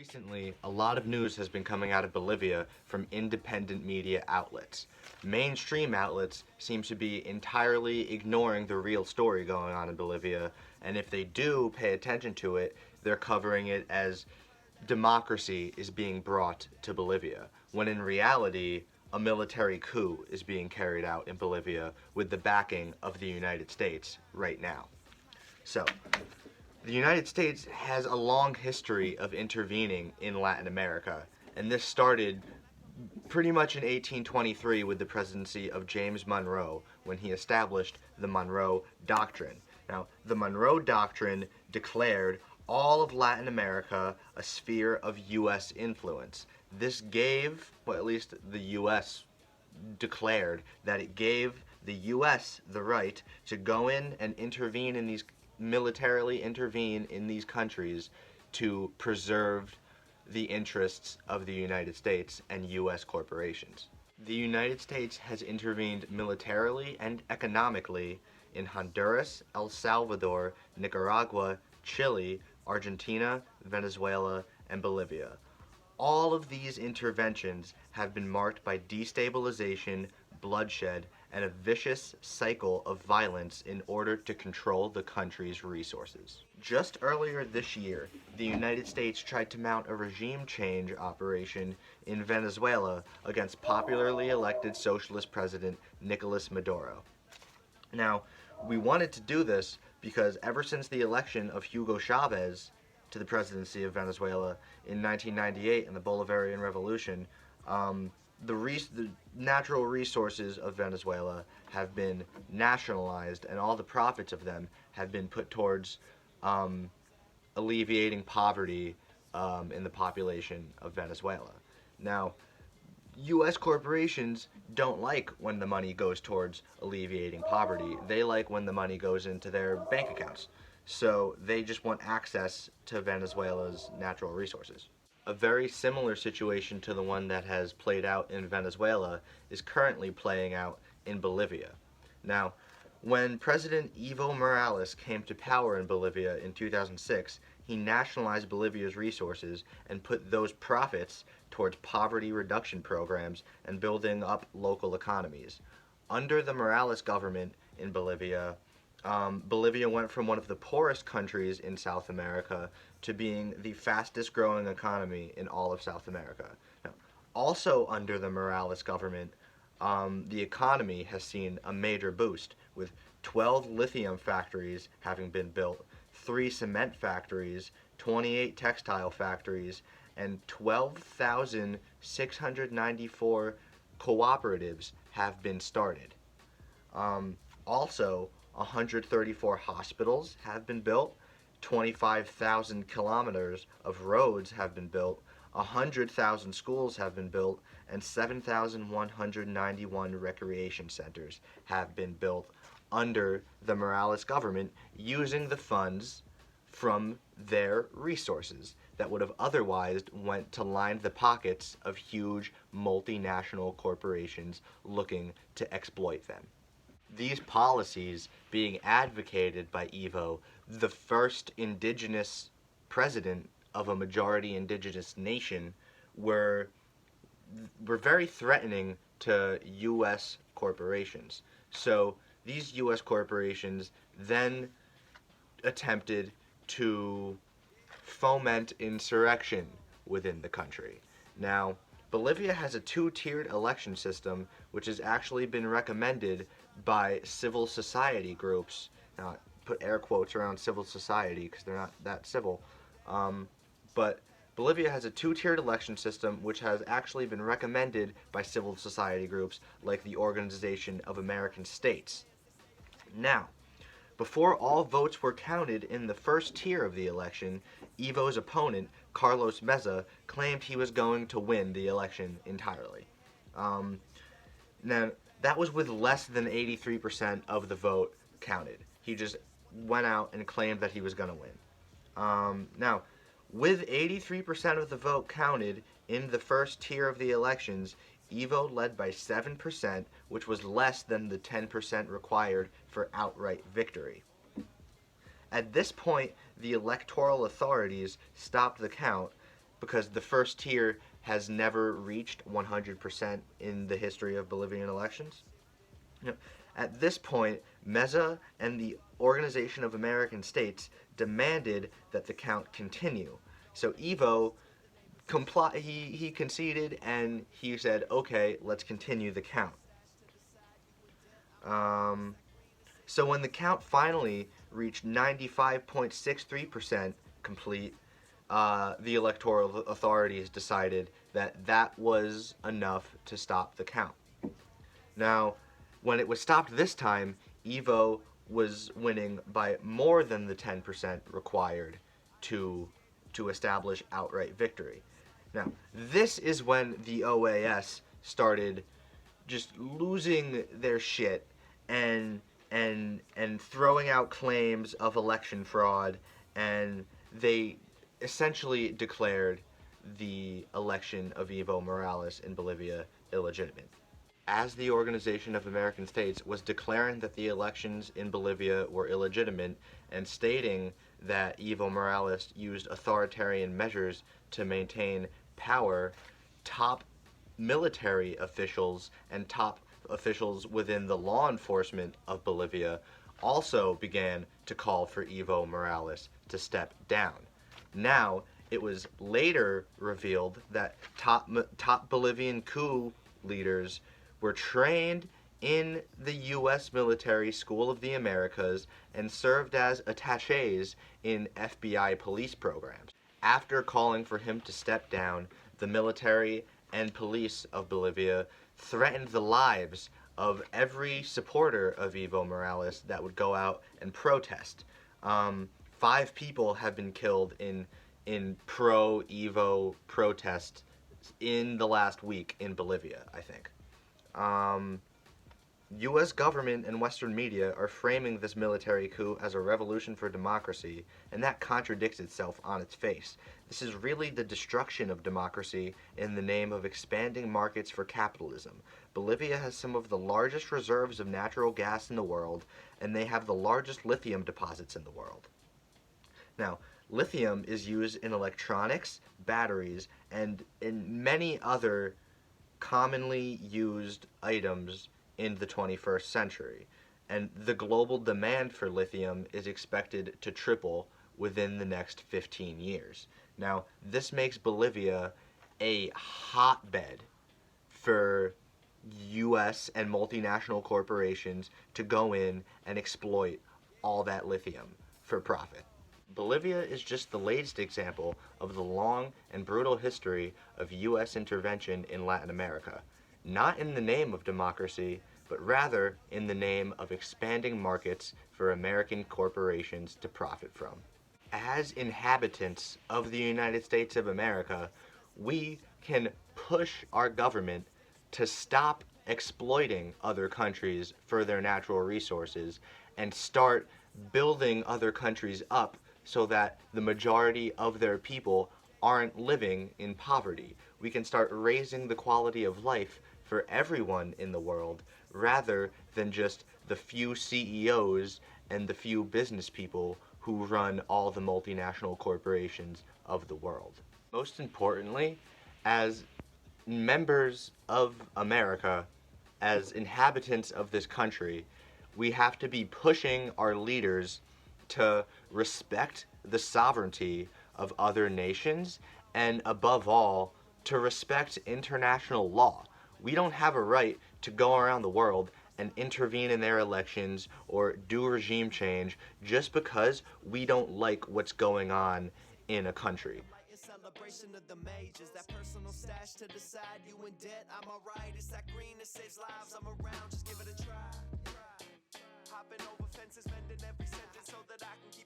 Recently, a lot of news has been coming out of Bolivia from independent media outlets. Mainstream outlets seem to be entirely ignoring the real story going on in Bolivia, and if they do pay attention to it, they're covering it as democracy is being brought to Bolivia, when in reality, a military coup is being carried out in Bolivia with the backing of the United States right now. So, the United States has a long history of intervening in Latin America, and this started pretty much in 1823 with the presidency of James Monroe when he established the Monroe Doctrine. Now, the Monroe Doctrine declared all of Latin America a sphere of U.S. influence. This gave, well, at least the U.S. declared that it gave the U.S. the right to go in and intervene in these militarily intervene in these countries to preserve the interests of the United States and U.S. corporations. The United States has intervened militarily and economically in Honduras, El Salvador, Nicaragua, Chile, Argentina, Venezuela, and Bolivia. All of these interventions have been marked by destabilization, bloodshed, and a vicious cycle of violence in order to control the country's resources. Just earlier this year, the United States tried to mount a regime change operation in Venezuela against popularly elected socialist president Nicolas Maduro. Now, we wanted to do this because ever since the election of Hugo Chavez to the presidency of Venezuela in 1998 in the Bolivarian Revolution, the natural resources of Venezuela have been nationalized, and all the profits of them have been put towards alleviating poverty in the population of Venezuela. Now, U.S. corporations don't like when the money goes towards alleviating poverty. They like when the money goes into their bank accounts. So they just want access to Venezuela's natural resources. A very similar situation to the one that has played out in Venezuela is currently playing out in Bolivia. Now, when President Evo Morales came to power in Bolivia in 2006, he nationalized Bolivia's resources and put those profits towards poverty reduction programs and building up local economies. Under the Morales government in Bolivia, Bolivia went from one of the poorest countries in South America to being the fastest growing economy in all of South America. Now, also under the Morales government, the economy has seen a major boost, with 12 lithium factories having been built, 3 cement factories, 28 textile factories, and 12,694 cooperatives have been started. Also, 134 hospitals have been built, 25,000 kilometers of roads have been built, 100,000 schools have been built, and 7,191 recreation centers have been built under the Morales government using the funds from their resources that would have otherwise went to line the pockets of huge multinational corporations looking to exploit them. These policies being advocated by Evo, the first indigenous president of a majority indigenous nation, were very threatening to U.S. corporations. So these U.S. corporations then attempted to foment insurrection within the country. Now, Bolivia has a two-tiered election system, which has actually been recommended by civil society groups. Now, I put air quotes around civil society because they're not that civil. But Bolivia has a two-tiered election system, which has actually been recommended by civil society groups like the Organization of American States. Now, before all votes were counted in the first tier of the election, Evo's opponent, Carlos Meza, claimed he was going to win the election entirely. Now, that was with less than 83% of the vote counted. He just went out and claimed that he was going to win. Now, with 83% of the vote counted in the first tier of the elections, Evo led by 7%, which was less than the 10% required for outright victory. At this point, the electoral authorities stopped the count, because the first tier has never reached 100% in the history of Bolivian elections. You know, at this point, Meza and the Organization of American States demanded that the count continue. So Evo he conceded and he said, okay, let's continue the count. Um, so when the count finally reached 95.63% complete, the electoral authorities decided that that was enough to stop the count. Now, when it was stopped this time, Evo was winning by more than the 10% required to establish outright victory. Now, this is when the OAS started just losing their shit and throwing out claims of election fraud, and they essentially declared the election of Evo Morales in Bolivia illegitimate. As the Organization of American States was declaring that the elections in Bolivia were illegitimate and stating that Evo Morales used authoritarian measures to maintain power, top military officials and top officials within the law enforcement of Bolivia also began to call for Evo Morales to step down. Now, it was later revealed that top Bolivian coup leaders were trained in the U.S. Military School of the Americas and served as attachés in FBI police programs. After calling for him to step down, the military and police of Bolivia threatened the lives of every supporter of Evo Morales that would go out and protest. 5 people have been killed in pro-Evo protests in the last week in Bolivia, I think. U.S. government and Western media are framing this military coup as a revolution for democracy, and that contradicts itself on its face. This is really the destruction of democracy in the name of expanding markets for capitalism. Bolivia has some of the largest reserves of natural gas in the world, and they have the largest lithium deposits in the world. Now, lithium is used in electronics, batteries, and in many other commonly used items in the 21st century, and the global demand for lithium is expected to triple within the next 15 years. Now, this makes Bolivia a hotbed for U.S. and multinational corporations to go in and exploit all that lithium for profit. Bolivia is just the latest example of the long and brutal history of U.S. intervention in Latin America, not in the name of democracy, but rather in the name of expanding markets for American corporations to profit from. As inhabitants of the United States of America, we can push our government to stop exploiting other countries for their natural resources and start building other countries up so that the majority of their people aren't living in poverty. We can start raising the quality of life for everyone in the world rather than just the few CEOs and the few business people who run all the multinational corporations of the world. Most importantly, as members of America, as inhabitants of this country, we have to be pushing our leaders to respect the sovereignty of other nations and, above all, to respect international law. We don't have a right to go around the world and intervene in their elections or do regime change just because we don't like what's going on in a country. Celebration of the majors, that personal stash to the side, you in debt, I'm alright, it's that green that saves lives, I'm around, just give it a try. Hopping over fences, mending every sentence so that I can keep